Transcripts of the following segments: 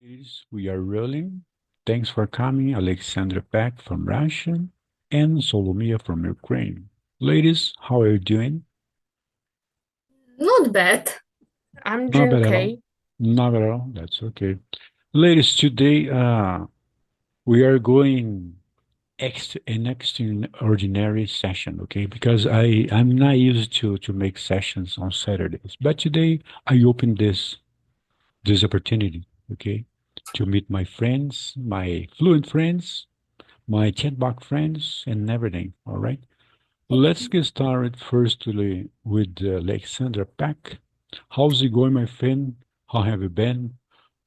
Ladies, we are rolling. Thanks for coming, Alexandra Pack from Russia and Solomia from Ukraine. Ladies, how are you doing? Not bad. I'm Not doing bad at all. okay. Not bad at all. That's okay. Ladies, today we are going an extraordinary session, okay? Because I'm not used to make sessions on Saturdays, but today I opened this opportunity, okay, to meet my friends, my fluent friends, my chatbot friends, and everything. All right. Let's get started firstly with Alexandra Pack. How's it going, my friend? How have you been?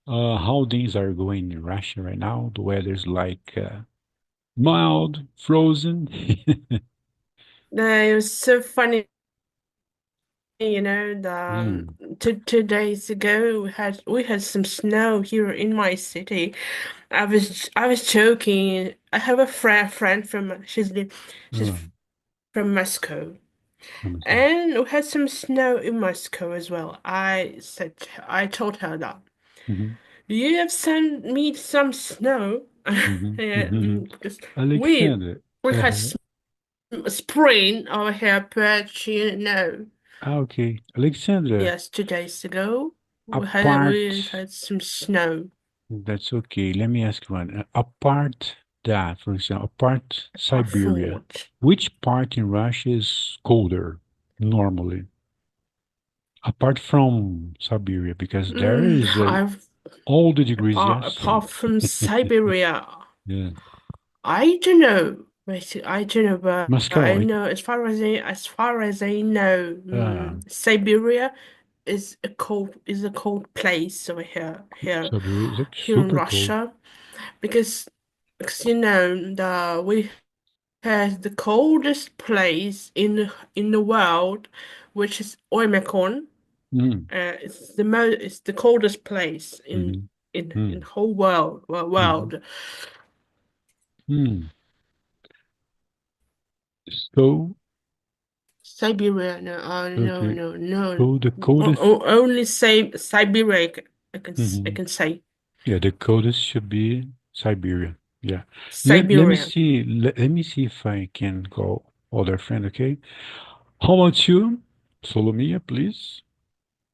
How things are going in Russia right now? The weather's like mild, frozen. It was so funny, the Mm. 2 days ago we had some snow here in my city. I was joking. I have a friend from she's Oh, from Moscow, let me see. and we had some snow in Moscow as well. I told her that Mm-hmm, you have sent me some snow, mm-hmm, yeah, mm-hmm. because we Alexandra. we had Uh-huh. spring over here, but Okay. Alexandra, yes, 2 days ago we apart. had some snow. That's okay. Let me ask you one. Apart that, for example, apart I Siberia, thought, which part in Russia is colder normally? Apart from Siberia, because there is I've all the degrees, yes. apart from Siberia, Yeah. I don't know. Basically, I don't know, but Moscow, I right? know as far as I know, Uh, Siberia is a cold place over here Siberia is like here in super cold. Russia because we has the coldest place in the world, which is Oymyakon. Mm, It's the coldest place in mm-hmm, in in mm, the whole world. mm-hmm, World. mm. So, Siberia, no, no, okay. no, no. So the coldest, Only say Siberia. I mhm. can say Yeah, the coldest should be Siberia. Yeah. Let me Siberia. see. Let me see if I can go other friend, okay? How about you? Solomia, please.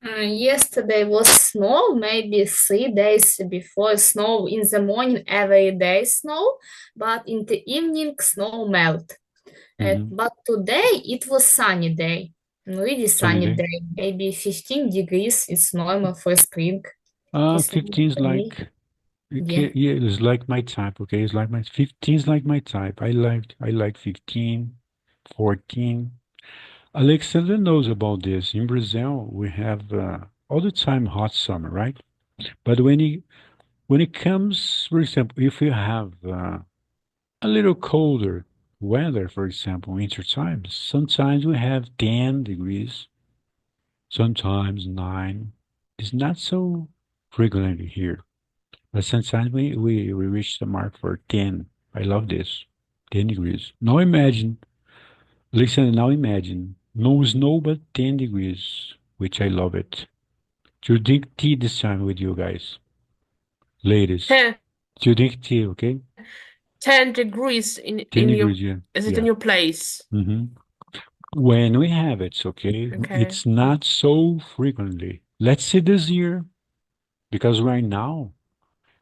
Yesterday was snow, maybe 3 days before snow in the morning, every day snow, but in the evening snow melt. Mm-hmm. But today it was sunny day, really Sunny sunny day. day, maybe 15 degrees. It's normal for spring. It's normal 15 is for me. like Yeah. okay, yeah, it's like my type, okay? It's like my 15 is like my type. I like 15, 14. Alexander knows about this. In Brazil, we have all the time hot summer, right? But when it comes, for example, if you have a little colder weather, for example, winter times, sometimes we have 10 degrees, sometimes 9. It's not so frequently here, but sometimes we reach the mark for 10. I love this. 10 degrees. Now imagine, listen, now imagine, no snow, but 10 degrees, which I love it. To drink tea this time with you guys, ladies. 10, To drink tea, okay? 10 degrees in 10 in your degrees, yeah. is it in Yeah. your place? hmm When we have it, okay, Okay. it's not so frequently. Let's see this year, because right now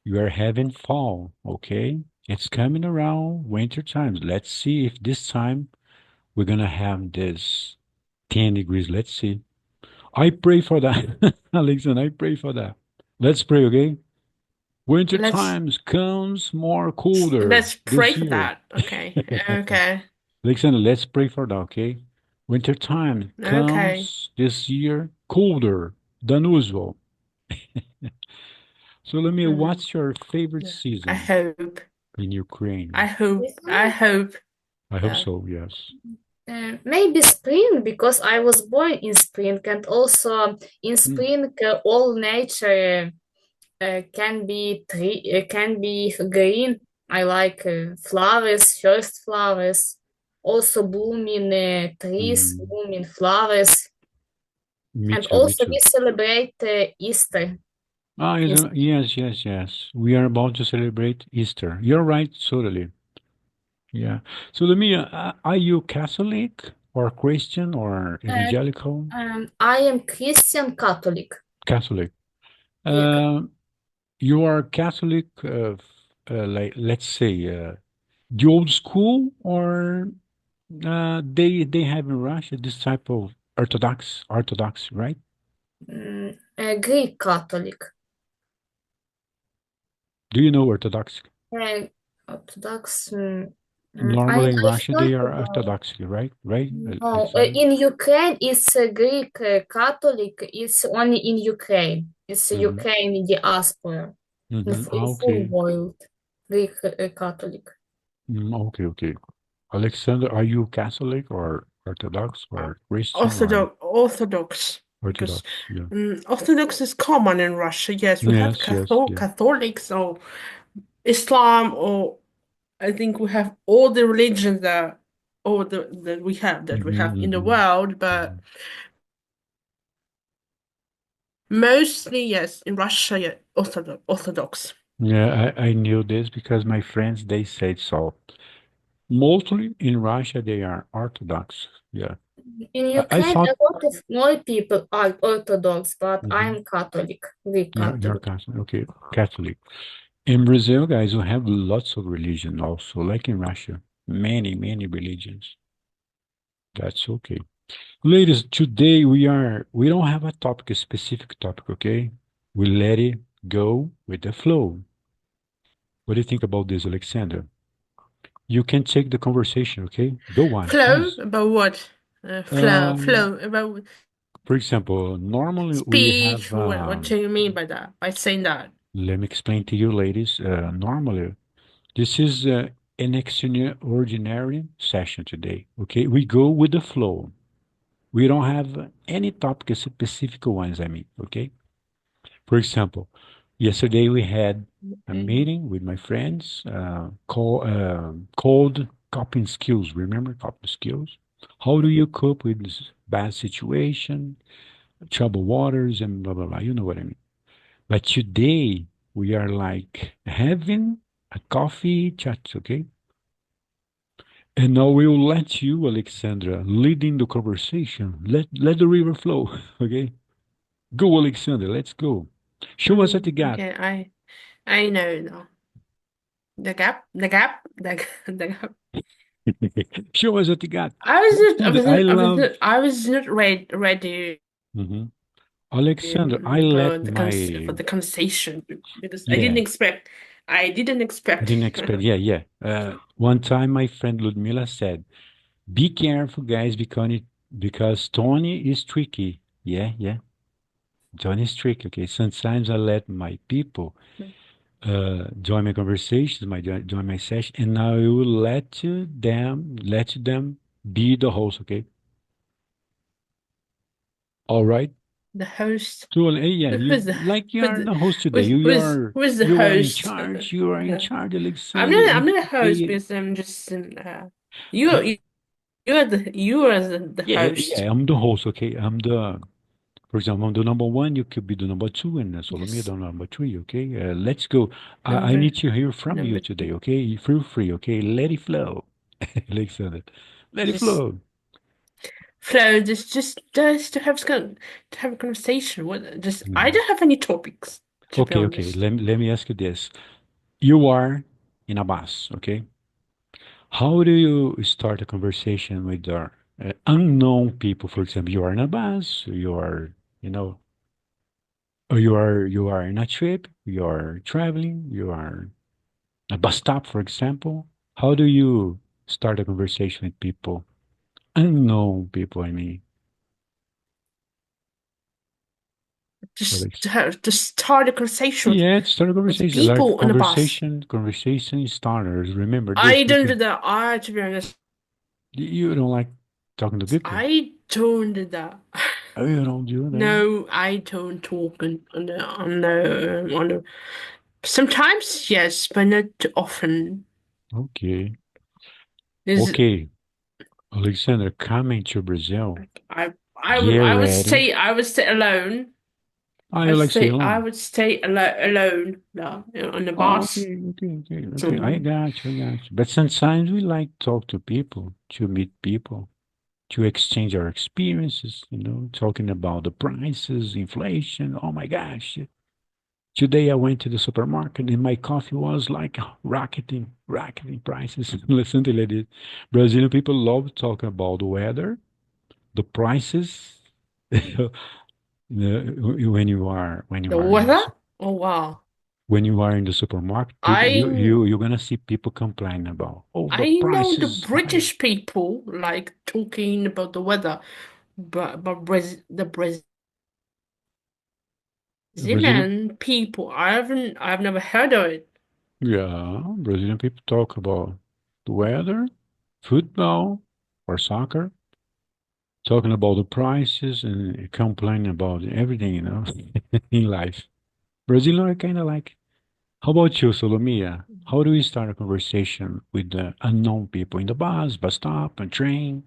you are having fall, okay? It's coming around winter times. Let's see if this time we're gonna have this 10 degrees. Let's see. I pray for that. Alexander, I pray for that. Let's pray, okay? Winter Let's times comes more colder let's pray this for year. that. Okay. Okay. Alexander, let's pray for that, okay? Winter time Okay. comes this year colder than usual. So let me, Mhm. what's your favorite Yeah. I season hope. in I Ukraine? hope. I hope. I hope Yeah. so, yes. Maybe spring because I was born in spring, and also in Mm, spring all nature can be green. I like flowers, first flowers, also blooming trees, mm, blooming flowers, me and too, me also we too. celebrate Easter. Yes. Yes, yes, yes. We are about to celebrate Easter. You're right, totally. Yeah. So let me, are you Catholic or Christian or Uh, evangelical? I am Christian Catholic. Catholic. Yeah. Uh, you are Catholic, like let's say, the old school, or they have in Russia this type of Orthodox, right? Greek Catholic. Do you know Orthodox? Uh, Orthodox. Normally in I Russia they heard are about. Orthodox, right? Right, No, Alexander? in Ukraine, it's Greek Catholic. It's only in Ukraine. It's Mm-hmm. Ukraine diaspora. Mm-hmm. In Ah, full okay. world, Greek Catholic. Okay, okay. Alexander, are you Catholic or Orthodox Uh, or Christian or Orthodox, because Orthodox? Yeah. Orthodox is common in Russia. Yes, we have Yes, yes, yeah. Catholics or Islam, or I think we have all the religions that we have Mm-hmm, in the mm-hmm, world, mm-hmm. but mostly yes, in Russia, yeah, Orthodox. Yeah, I knew this because my friends they said so. Mostly in Russia they are Orthodox. Yeah. In I Ukraine, a thought lot of more people are Orthodox, but mhm, I'm Catholic, Greek you're Catholic. Catholic. Okay, Catholic. In Brazil, guys, we have lots of religion also, like in Russia. Many religions. That's okay. Ladies, today we don't have a topic, a specific topic, okay? We let it go with the flow. What do you think about this, Alexander? You can take the conversation, okay? Go on, Flow please. about what? Um, Flow about for example, normally we speech. have, What do you mean by that? By saying that? let me explain to you, ladies. Normally, this is an extraordinary session today, okay? We go with the flow. We don't have any topic, specific ones, I mean, okay? For example, yesterday we had a Okay. meeting with my friends called coping skills. Remember coping skills? How do you cope with this bad situation, troubled waters, and blah, blah, blah? You know what I mean. But today we are like having a coffee chat, okay? And now we will let you, Alexandra, lead in the conversation. Let the river flow, okay? Go, Alexandra, let's go. Show us what you got. Okay, I know now. The gap. Show us what you got. I was not, I Alexander, was I not, I was love. not, I was not ready Mhm. Alexander, I for let my. the conversation, because Yeah, I didn't I expect. didn't expect. Yeah, yeah. One time, my friend Ludmila said, "Be careful, guys, because Tony is tricky." Yeah, yeah. Tony is tricky. Okay. Sometimes I let my people join my conversations, join my session, and I will let them be the host. Okay. All right. The host, So, yeah, you who's the like you who's are the the host today. You are who's the you are in host? charge. You are in Yeah. charge, Alexander. I'm And not a host today, because I'm just you uh, you are the yeah, host. yeah, I'm the host. Okay, for example, I'm the number one. You could be the number two, and Solomia Yes, the number three. Okay, let's go. I number need to hear from you number today. two. Okay, feel free. Okay, let it flow, Alexander. Let it Just flow. flow, just to to have a conversation. What just I Mhm. don't have any topics, to be Okay, okay. honest. Let me ask you this. You are in a bus. Okay. How do you start a conversation with unknown people? For example, you are in a bus, you are, you know, or you are in a trip, you are traveling, you are a bus stop, for example. How do you start a conversation with people? Unknown people, I mean. Just Like, to start a conversation yeah, start a with conversation, like people on the bus. conversation starters. Remember this I don't because do that. I, to be honest, you don't like talking to people. I don't do that. Oh, you don't do that. No, I don't talk on the. Sometimes yes, but not too often. Okay. Is Okay. Alexander, coming to Brazil, I get I would ready. stay alone. I like stay I alone. would stay alone no, on the Oh, bus. okay. I got you, I got you. But sometimes we like talk to people, to meet people, to exchange our experiences, talking about the prices, inflation. Oh my gosh. Today I went to the supermarket and my coffee was like rocketing prices. Something like this. Brazilian people love talking about the weather, the prices. When you The are in weather? Oh wow. when you are in the supermarket, people I you're gonna see people complaining about, oh, the I know price the is higher. British people like talking about the weather, but the Brazilian, Brazilian people, I've never heard of it. yeah, Brazilian people talk about the weather, football or soccer, talking about the prices and complaining about everything, in life. Brazilian are kind of like. How about you, Solomia? How do we start a conversation with the unknown people in the bus stop, and train?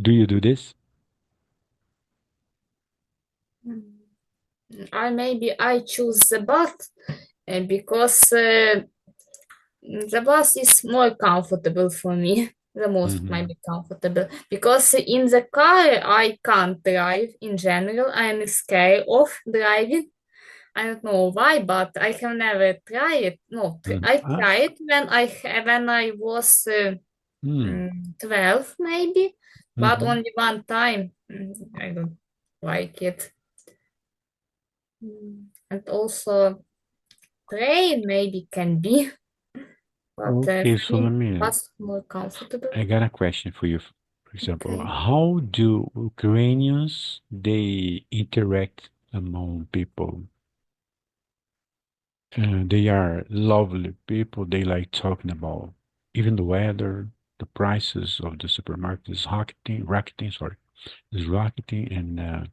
Do you do this? I choose the bus because the bus is more comfortable for me. The most Hmm. maybe comfortable because in the car I can't drive in general. I'm scared of driving. I don't know why, but I have never tried it. No, I Ah, tried when I was hmm. 12 maybe, but Hmm. only one time. I don't like it. And also train maybe can be, but Okay, for me Solomia, bus more comfortable. I got a question for you. For example, Okay. how do Ukrainians they interact among people? They are lovely people. They like talking about even the weather, the prices of the supermarket is rocketing, and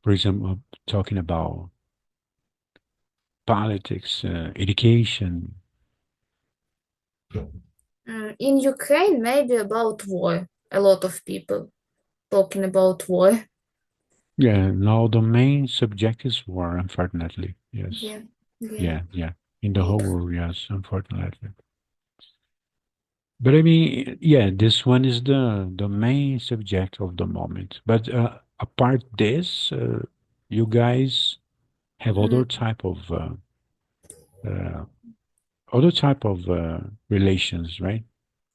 for example, talking about politics, education. In Ukraine, maybe about war. A lot of people talking about war. Yeah, now the main subject is war, unfortunately. Yes. Yeah, yeah. Yeah, yeah. In the whole It, world, yes, unfortunately. But I mean, yeah, this one is the main subject of the moment. But apart this, you guys have mm, uh, other type of relations, right?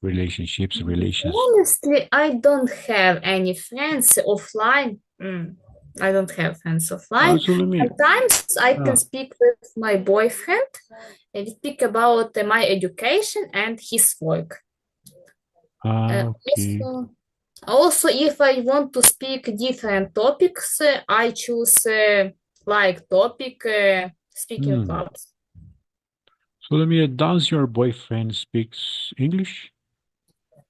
Relationships, relations. Honestly, I don't have any friends offline. I don't have friends offline. So let me. Sometimes I can Uh, speak with my boyfriend and we speak about my education and his work. okay. Also, if I want to speak different topics, I choose like topic speaking Hmm. clubs. So let me. Does your boyfriend speaks English?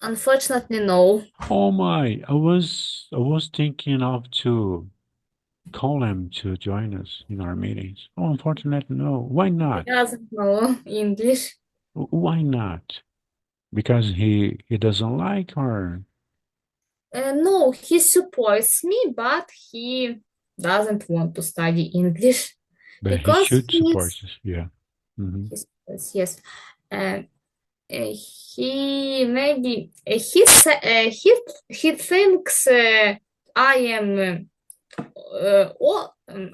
Unfortunately, no. Oh my! I was thinking of to call him to join us in our meetings. Oh, unfortunately, no. Why He not? doesn't know English. Why not? Because he doesn't like her, No, he supports me, but he doesn't want to study English but he because should support us. Yeah. Hmm. he supports, yes. Uh, he maybe he thinks I am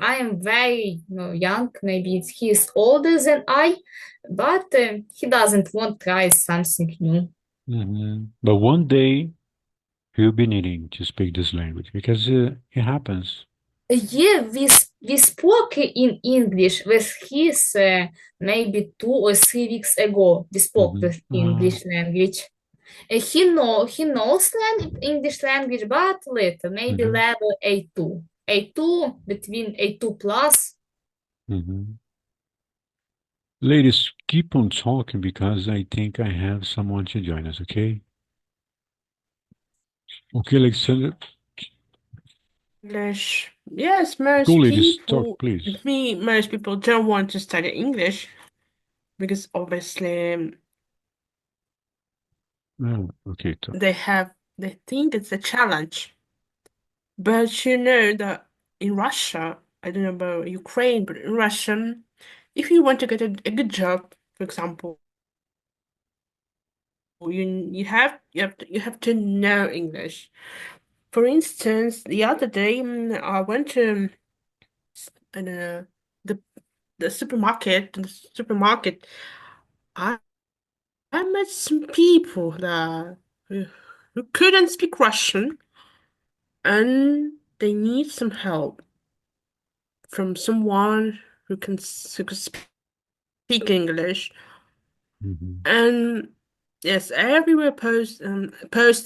I am very young. Maybe he is older than I, but he doesn't want to try something new. Hmm. But one day he'll be needing to speak this language because it happens. Yeah, we spoke in English with his maybe 2 or 3 weeks ago. We spoke Hmm. with English language. He knows English language, but little, maybe Hmm. level A2. A2 between A2 plus. Hmm. Ladies, keep on talking because I think I have someone to join us, okay? Okay, Alexander. English. Yes, Go, ladies, talk, please. most people don't want to study English because obviously Oh, okay, talk. they think it's a challenge. But you know that in Russia, I don't know about Ukraine, but in Russian, if you want to get a good job, for example, you have to know English. For instance, the other day I went to I don't know the the supermarket. In the supermarket, I I met some people that who couldn't speak Russian and they need some help from someone who can speak English. Hmm. And yes, everywhere post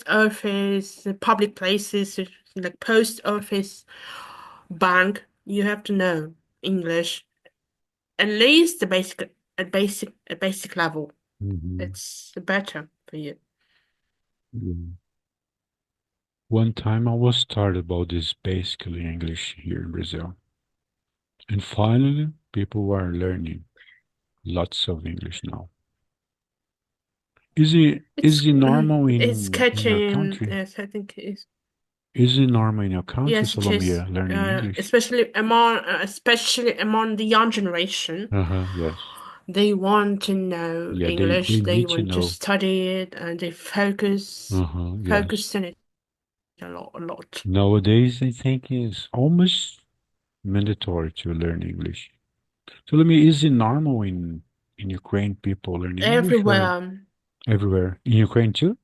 office, public places like post office, bank, you have to know English, at least a basic level. Hmm. It's better for you. Yeah. One time I was taught about this basically English here in Brazil. And finally, people were learning lots of English now. It's Is it normal it's in your catching. country? Yes, I think it's Is it normal in your country, yes, it is. Solomia, learning English? Especially among the young generation. Uh-huh, yes. They want to know Yeah, they English. They need to want to know. study it, and they Uh-huh, yes. focus on it a lot. Nowadays, I think it's almost mandatory to learn English. Solomia, is it normal in Ukraine people learn English or Everywhere. everywhere? In Ukraine too?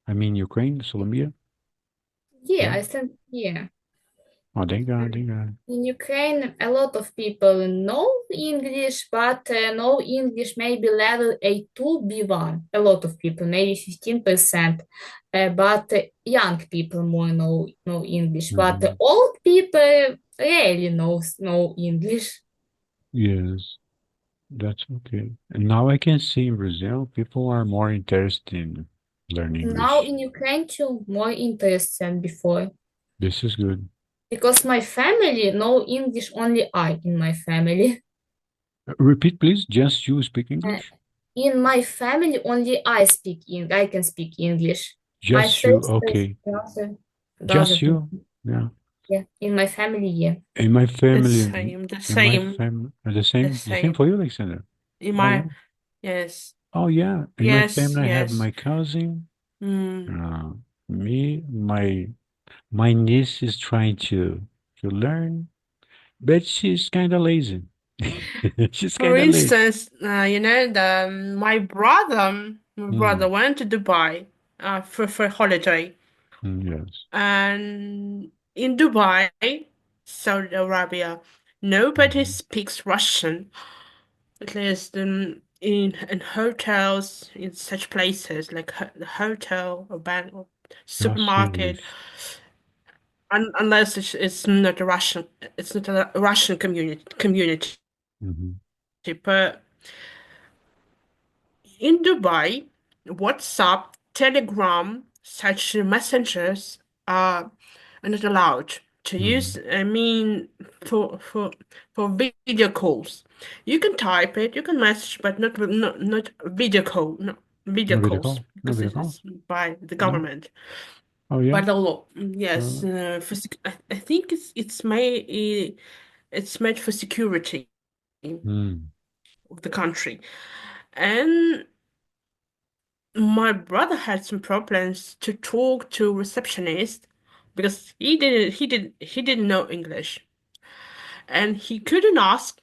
I mean Ukraine, Solomia? Yeah, Yeah. I think, yeah. Oh, thank God, thank God. In Ukraine, a lot of people know English, but know English maybe level A2, B1. A lot of people, maybe 15%. But young people more know English. But Hmm. old people rarely know English. Yes. That's okay. And now I can see in Brazil, people are more interested in learning Now English. in Ukraine too, more interest than before. This is good. Because my family know English, only I in my family. Repeat, please. Just you speak Uh, English? In my family, only I can speak English. My Just you. sister's Okay. brother Just doesn't know. you. Yeah. Yeah, in my family, yeah. In my It's family, same, the in my same, family, the the same same. for you, Alexander. In Oh yeah. my yes, Oh yeah. In my yes, family, I have yes. my cousin. Mm. Uh, me, my niece is trying to learn, but she's kind of lazy. She's For kind of lazy. instance, my brother Mm, went to Dubai for holiday, yes. and in Dubai, Saudi Arabia, nobody Mhm. speaks Russian. At least in hotels, in such places like the hotel or bank or Just supermarket, English. unless it's not a Russian, it's not a Russian community. Hmm. But in Dubai, WhatsApp, Telegram, such messengers are not allowed to use. Hmm. I mean, for for for video calls, you can type it, you can message, but not video call, no video No video calls call. No because video it call. is by the No. government, Oh yeah. by the law. Yes, Uh, I think it's made for security mm. of the country. And my brother had some problems to talk to receptionist because he didn't know English and he couldn't ask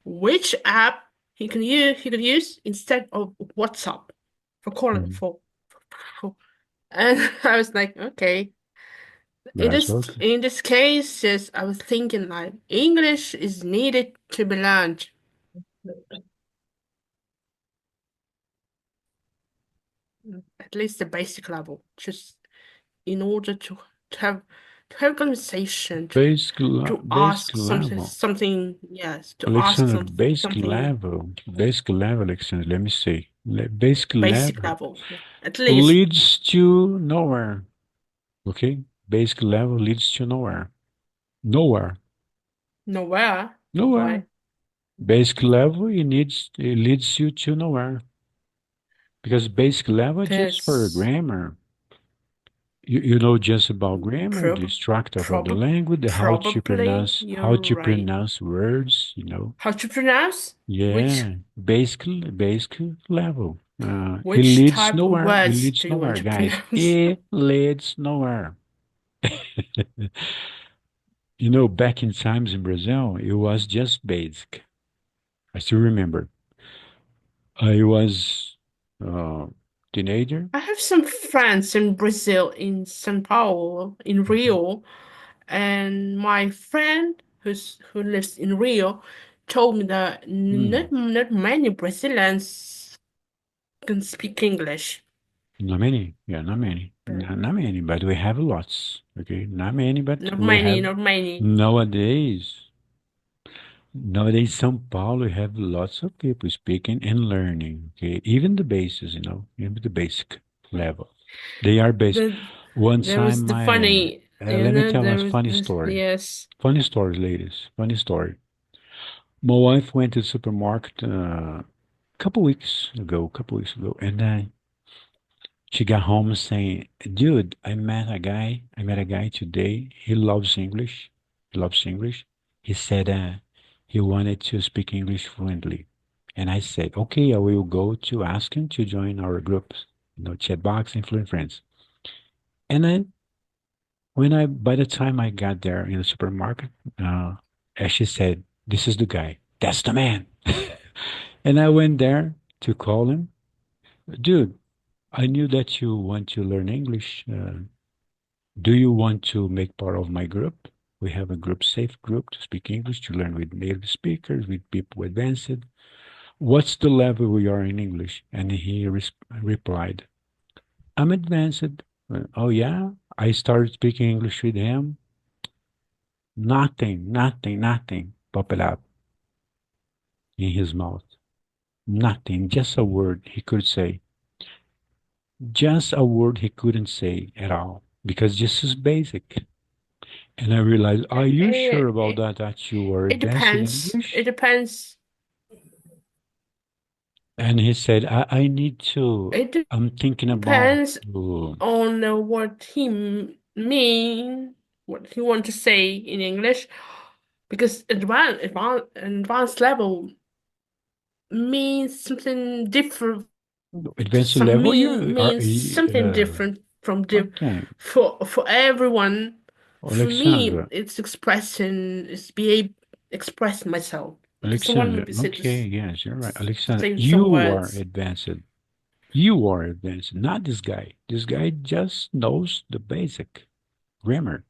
which app he could use instead of WhatsApp for calling Mm. for and I was like, okay. That's okay. In this case, yes, I was thinking like English is needed to be learned at least the basic level, just in order to have to have conversation, to Basic ask level. something, yes, to ask Alexander, something basic level, Alexander, let me say. Basic basic level level, yeah. At least leads to nowhere. Okay? Basic level leads to nowhere. Nowhere. nowhere. Nowhere. Why? Basic level, it leads you to nowhere. Because basic level just for This grammar. You know just about grammar, the Prob structure about the prob language, the Probably how you're to right. pronounce words, you know. How to pronounce? Which Yeah, basic level. It which leads type of nowhere. It words leads do you want nowhere, to guys. pronounce? It leads nowhere. You know, back in times in Brazil, it was just basic. I still remember. I was teenager. I have some friends in Brazil, in São Paulo, in Mhm. Rio, and my friend who lives in Rio told me that Mm, not many Brazilians can speak English. not many. Yeah, not many. Uh, Not many, but we have lots. Okay, not many, but Not we many, have not many. nowadays. Nowadays, São Paulo, we have lots of people speaking and learning. Okay, even the bases, you know, even the basic level. They are basic. The One there was time, the funny, let me tell there us was funny this, story. yes. Funny story, ladies. Funny story. My wife went to the supermarket couple weeks ago, and she got home saying, "Dude, I met a guy today. He loves English. He loves English. He said he wanted to speak English fluently." And I said, "Okay, I will go to ask him to join our groups, you know, chat box and fluent friends." And then by the time I got there in the supermarket, as she said, "This is the guy. That's the man." And I went there to call him. Dude, I knew that you want to learn English. Do you want to make part of my group? We have a group, safe group to speak English, to learn with native speakers, with people advanced. What's the level we are in English? And he replied, I'm advanced. Oh, yeah? I started speaking English with him. Nothing popped up in his mouth. Nothing, just a word he could say. Just a word he couldn't say at all because this is basic. And I realized, are you sure It, about it, that you are it advanced in depends. It English? depends. And he said, It I'm thinking about depends to, on what he mean, what he want to say in English, because advanced level means something different. advanced Some level. You are, means something different from the okay, for everyone. For me, Alexandra, it's expressing, it's be expressing myself. Because someone Alexandra. maybe say Okay, this, yes, you're right. Alexandra, say some you are words. advanced. You are advanced, not this guy. This guy just knows the basic grammar.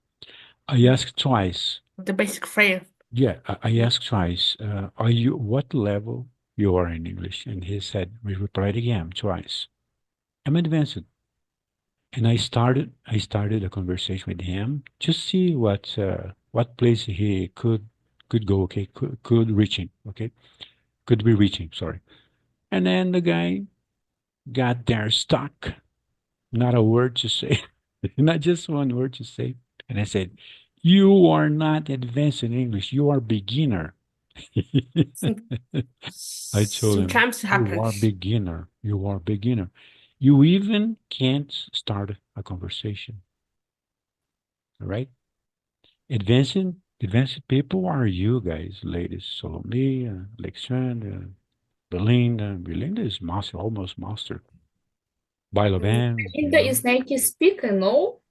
I asked twice. The basic phrase. Yeah, I asked twice, are you what level you are in English? And he said, we replied again twice. I'm advanced. And I started a conversation with him to see what place he could go, okay, could reaching, okay, could be reaching, sorry. And then the guy got there stuck, not a word to say, not just one word to say. And I said, you are not advanced in English, you are beginner. Some, I told him, sometimes it happens. You are beginner. You even can't start a conversation, all right? Advanced people are you guys, ladies. Salome, Alexandra, Belinda is master, almost master. Bailaban, you Belinda know. is native speaker, no?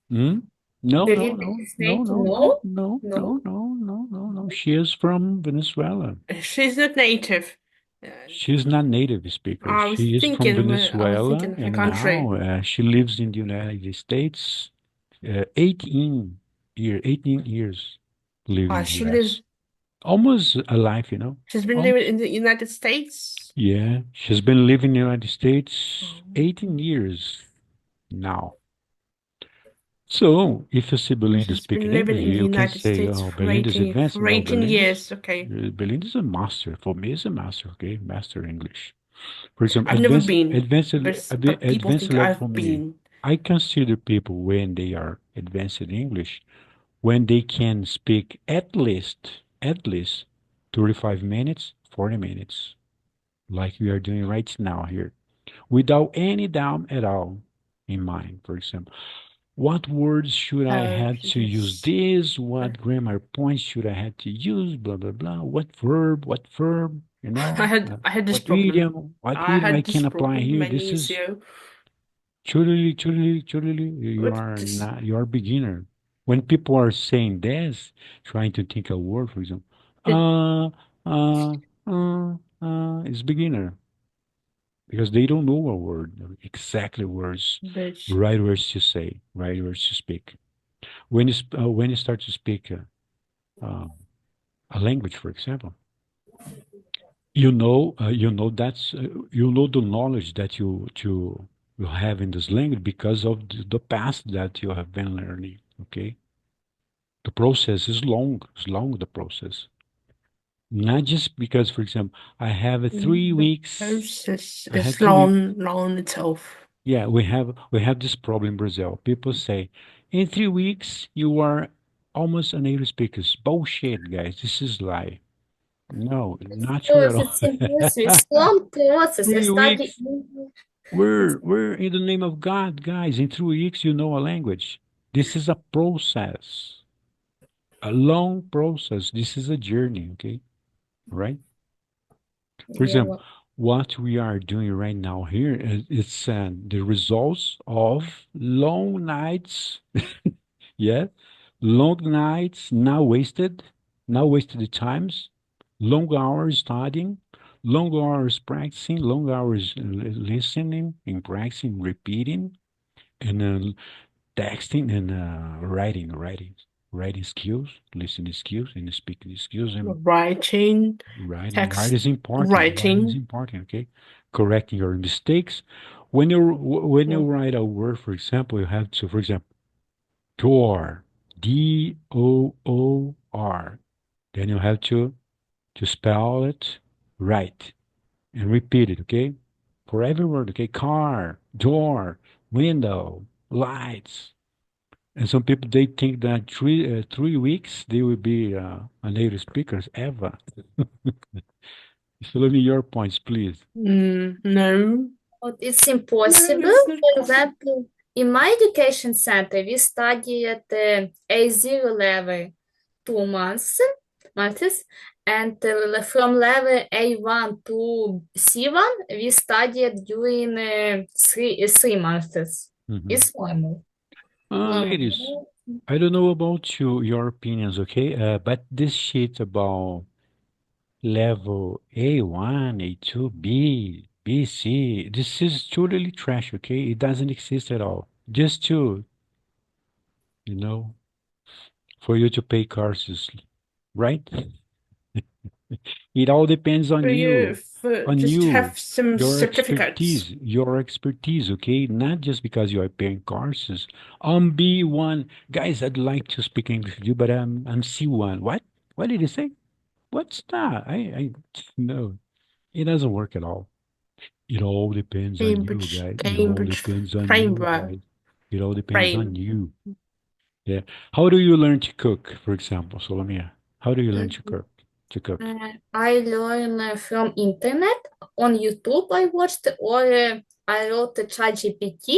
Hmm? No, no, Belinda no, is no, native, no, no, no? no, no, No? no, no, no, no. She is from Venezuela. She's not native. Uh, She's not native speaker. She is from I was Venezuela, thinking of a and country. now she lives in the United States. 18 years live in the She U.S. lives. Almost a life, you know. She's been living Almost. in the United States. Yeah, she's been living in the United States Oh. 18 years now. So if you see Belinda She's been speaking living English, in the you can United say, States "Oh, Belinda's advanced." for No, 18 years. Okay. Belinda's a master. For me, is a master. Okay, master English. For example, I've never been, but people advanced think level for I've me. been. I consider people when they are advanced in English when they can speak at least 35 minutes, 40 minutes, like we are doing right now here, without any doubt at all in mind, for example. What words should I have to use Yes. this? What grammar points should I have to use? Blah blah blah. What verb? You know, I had this what problem. I idiom I had can this apply problem here. many This years is ago. truly, you What are this? not, you are a beginner. When people are saying this, trying to think a word, for example, It, uh, it's beginner because they don't know a word, exactly words, bitch. right words to say, right words to speak. When you start to speak uh, a language, for example, you know the knowledge that you have in this language because of the past that you have been learning. Okay, the process is long. It's long the process. Not just because, for example, I have a three The weeks. process I have is 3 weeks. long itself. Yeah, we have this problem in Brazil. People say, in 3 weeks you are almost a native speaker. Bullshit, guys. This is lie. No, not true at Course, all. it's impossible. It's long process. I 3 weeks. study English. We're in the name of God, guys. In 3 weeks, you know a language. This is a process, a long process. This is a journey, okay? Right? For Yeah, example, what we are doing right now here is it's the results of long nights. Yeah, long nights, now wasted times, long hours studying, long hours practicing, long hours listening and practicing, repeating, and texting and writing skills, listening skills, and speaking skills, and Writing, writing. Writing text, is important. Writing is writing. important. Okay, correcting your mistakes. When you Yeah. write a word, for example, you have to, for example, door, Door. Then you have to spell it right and repeat it. Okay, for every word. Okay, car, door, window, lights. And some people they think that 3 weeks they will be a native speakers ever. So let me your points, please. No. but it's No, impossible. it's not For possible. example, in my education center, we studied A0 level 2 months, and from level A1 to C1, we studied during 3 months. Mhm. It's normal. Ladies, Normal. I don't know about your opinions, okay? But this shit about level A1, A2, B, C, this is totally trash, okay? It doesn't exist at all. Just you know, for you to pay courses, right? It all depends For you, for on just to you, have some certificates. your expertise, okay? Not just because you are paying courses. B1, guys, I'd like to speak English with you, but I'm C1. What? What did he say? What's that? I no, it doesn't work at all. It all depends on you, guys. It all Cambridge depends on you, framework guys. It all depends on frame. you. Yeah. How do you learn to cook, for example, Solomia? How do you learn to cook? To cook? I learn from internet. On YouTube I watched, or I wrote to ChatGPT.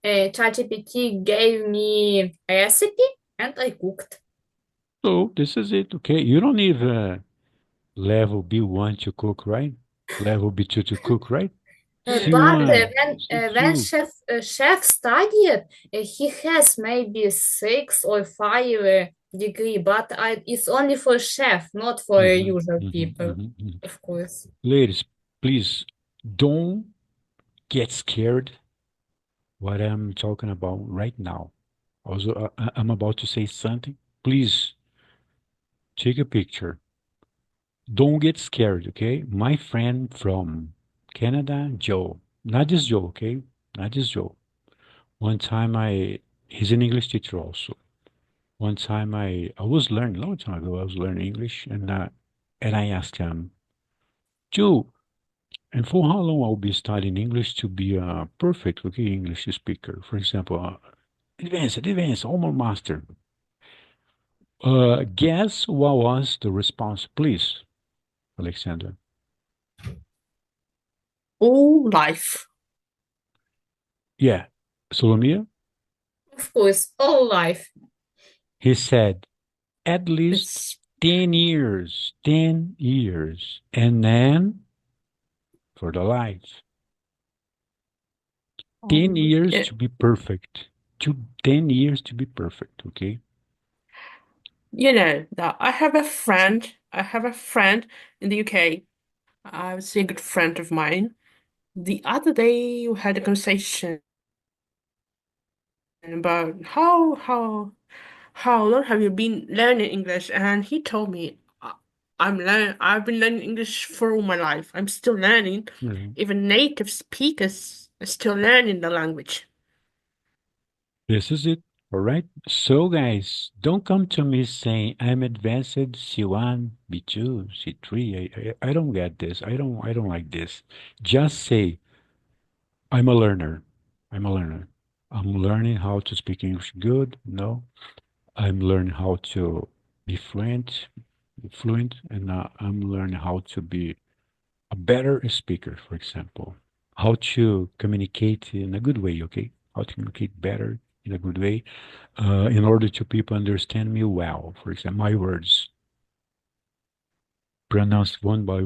ChatGPT gave me a recipe and I cooked. So this is it, okay? You don't need level B1 to cook, right? Level B2 to cook, right? But C1, when C2. chef studied, he has maybe 6 or 5 degree, but it's only for chef, not for usual people, Mhm. of course. Ladies, please don't get scared what I'm talking about right now. Also, I'm about to say something. Please take a picture. Don't get scared, okay? My friend from Canada, Joe, not just Joe, okay? Not just Joe. One time he's an English teacher also. One time I was learning, a long time ago, I was learning English and I asked him, Joe, and for how long I'll be studying English to be a perfect, okay, English speaker? For example, advanced, almost master. Guess what was the response, please, Alexander? All life. Yeah, Solomia? Of course, all life. He said, at least It's 10 years, 10 years, and then for the life. 10 years yeah, to be perfect. 10 years to be perfect, okay? you know that I have a friend. I have a friend in the UK. I would say a good friend of mine. The other day we had a conversation about how long have you been learning English? And he told me I've been learning English for all my life. I'm still learning. Mhm. Even native speakers are still learning the language. This is it. All right. So, guys, don't come to me saying I'm advanced C1, B2, C3. I don't get this. I don't like this. Just say I'm a learner. I'm a learner. I'm learning how to speak English good. No, I'm learning how to be fluent, and I'm learning how to be a better speaker, for example. How to communicate in a good way, okay? How to communicate better in a good way, in order to people understand me well. For example, my words pronounced one by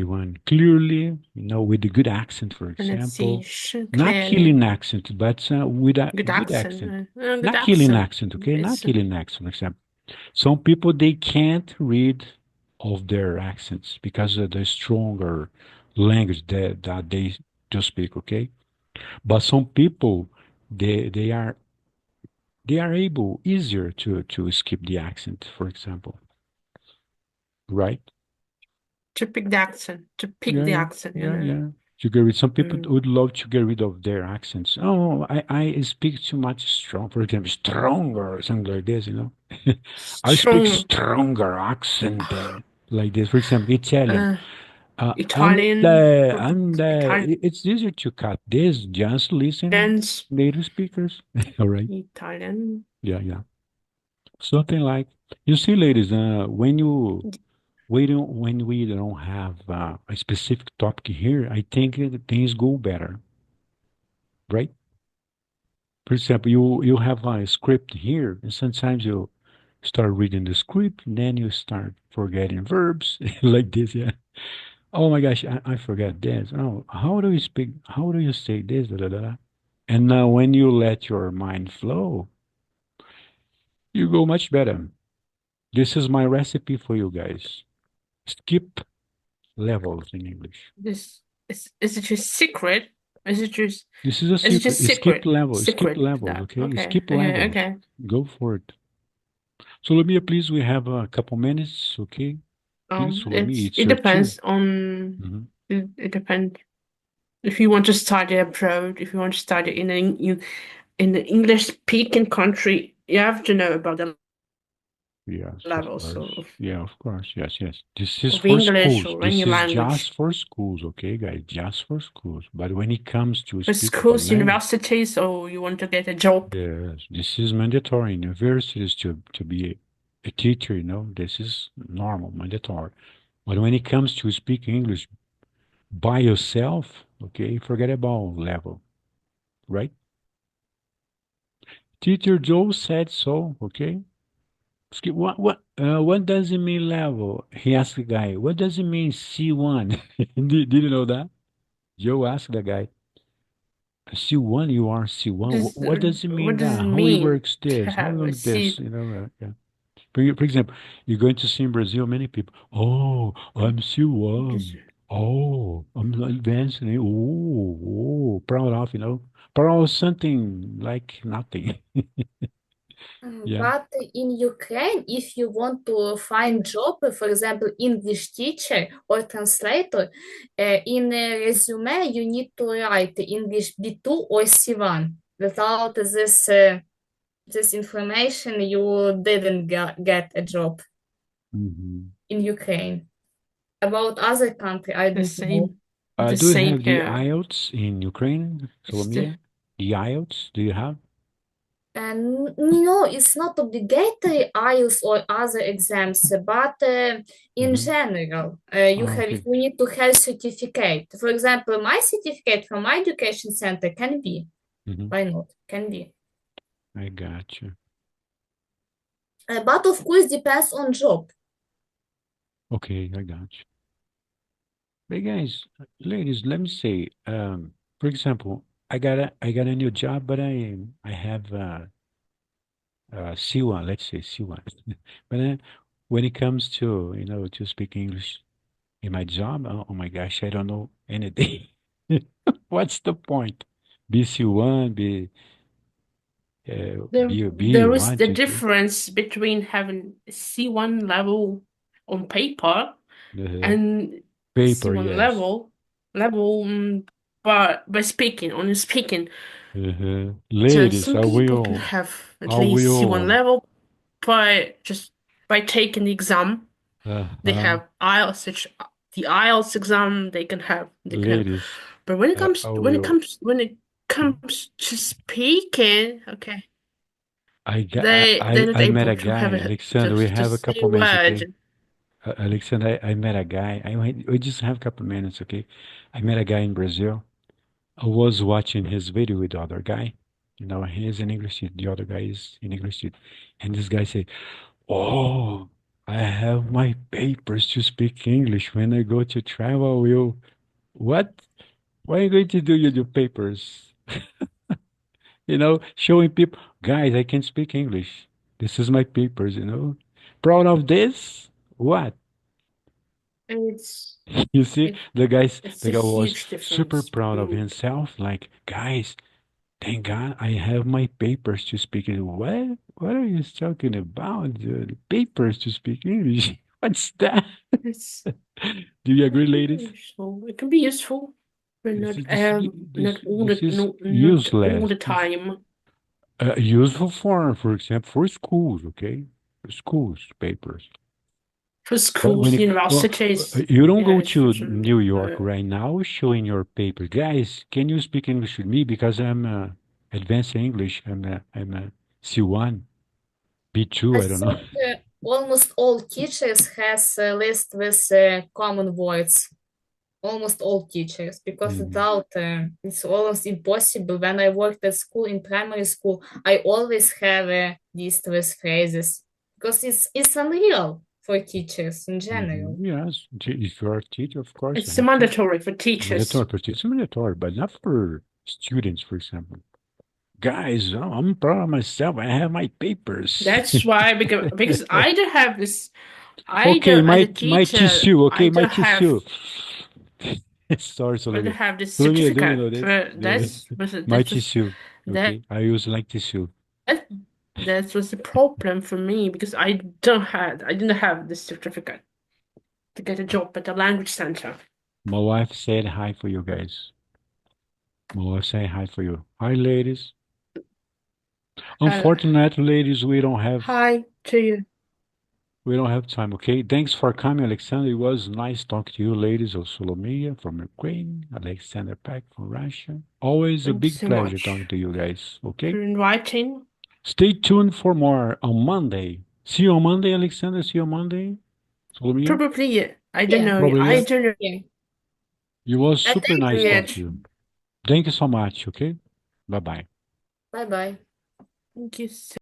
one, clearly, with a good accent, for example. Pronunciation Not clearly. killing accent, but with a Good good accent. accent. Good Not killing accent. accent, okay? Not It's killing accent, for example. Some people they can't read of their accents because of the stronger language that they do speak, okay? But some people they are able easier to skip the accent, for example, right? to pick the accent. To pick Yeah, the yeah, accent, yeah, yeah. To get rid, some people Mm. would love to get rid of their accents. Oh, I speak too much strong, for example, stronger or something like this. I speak Strong. stronger accent like this. For example, Italian. Uh, I'm Italian. the, I'm the, Italians. it's easier to cut this. Just listen native speakers. All right. Italian. Yeah, yeah. Something like, you see, ladies, when we don't have a specific topic here, I think that things go better, right? For example, you have a script here, and sometimes you start reading the script, and then you start forgetting verbs like this, yeah. Oh my gosh, I forgot this. Oh, how do you speak? How do you say this? Da, da, da, da. And now, when you let your mind flow, you go much better. This is my recipe for you guys. Skip levels in English. This is it just secret? Is it just This is a is it secret. just Skip secret? level. Skip Secret levels. that. Okay. Okay. Skip Okay. levels. Okay. Go for it. So, Lamia, please, we have a couple minutes. Okay. Please, Lamia, it's It your turn. depends on Hmm. it depends if you want to study abroad, if you want to study in an English speaking country, you have to know about the Yes, of levels course. Yeah, of course. Yes, yes. This is of for English schools. or any This is language. just for schools, okay, guys? Just for schools. But when it comes to For speak a schools, language, universities, or you want to get a job. yes, this is mandatory in universities to be a teacher, This is normal, mandatory. But when it comes to speaking English by yourself, okay, forget about level, right? Teacher Joe said so, okay? What does it mean level? He asked the guy, what does it mean C1? Did you know that? Joe asked the guy, C1, you are C1. What does it What mean does that? it How it mean works to this? How it have a works this? C? Yeah. For example, you're going to see in Brazil many people. Oh, I'm This- C1. Oh, I'm advancing. Proud of. Proud of something like nothing. Yeah. But in Ukraine, if you want to find job, for example, English teacher or translator, in a resume you need to write English B2 or C1. Without this information, you didn't get a job Hmm. in Ukraine. About other country, I The don't know. same. The Do you same have the here. IELTS in Ukraine, It's the Solomia? The IELTS, do you have? And it's not obligatory IELTS or other exams, but in Hmm. general, Okay. you need to have certificate. For example, my certificate from my education center can be. Hmm. Why not? Can be. I got you. But of course depends on job. Okay, I got you. Hey guys, ladies, let me say, for example, I got a new job, but I have C1, let's say C1. But then when it comes to, to speak English in my job, oh my gosh, I don't know anything. What's the point? B C1, There is B1, the two. difference between having C1 level on paper Uh, and paper, C1 yes. level by speaking, on speaking. So Ladies, some people can have at I least C1 will, level by taking the exam. They uh, have the IELTS exam. They can have. ladies, But when it comes I when it will. comes when it comes to speaking, okay, I got, they're not I met able a to have guy, a Alexander. We just to have a say couple a minutes, okay? word. Alexander, I met a guy. We just have a couple minutes, okay? I met a guy in Brazil. I was watching his video with the other guy. He's in English, the other guy is in English. And this guy said, "Oh, I have my papers to speak English when I go to travel. Will what? What are you going to do with your papers?" Showing people, guys, I can speak English. This is my papers. Proud of this? What? It's You see, it, it's the a guy was huge super difference proud of between. himself. Like, guys, thank God I have my papers to speak English. What? What are you talking about? The papers to speak English? What's that? It's Do you it agree, can be ladies? useful. It can be useful, but This is this this this is not all useless. the time. Useful for example, for schools, okay? For schools, papers. For But when schools, it, well, universities, you don't yeah, go it's for to some. New York right now showing your paper. Guys, can you speak English with me? Because I'm advanced English. I'm a C1, I B2, I don't know. think almost all teachers has a list with common words. Almost all teachers, because Mhm. without it's almost impossible. When I worked at school in primary school, I always have a list with phrases because it's unreal for teachers in general. Yes, if you're a teacher, of course, you It's have to. mandatory for teachers. Mandatory, but it's mandatory, but not for students, for example. Guys, I'm proud of myself. I have my papers. That's why because I don't have this. I Okay, don't as a my teacher. tissue. I Okay, my don't have. tissue. Sorry, I don't Solomia. have this Solomia, do you certificate. know this? But My that was tissue. that Okay, I use like tissue. that that was the problem for me because I didn't have this certificate to get a job at the language center. My wife said hi for you guys. My wife said hi for you. Hi, ladies. Uh, Unfortunately, ladies, Hi to you. we don't have time. Okay, thanks for coming, Alexander. It was nice talking to you, ladies of Solomia from Ukraine, Alexander Pack from Russia. Always a Thank you big so pleasure talking much to you guys. Okay. for inviting. Stay tuned for more on Monday. See you on Monday, Alexander. See you on Monday. Solomia, Probably, I don't Yeah, know. probably I yeah. don't know yeah. You was super Thank nice you. talking to yet. you. Thank you so much. Okay. Bye bye. Bye bye. Thank you so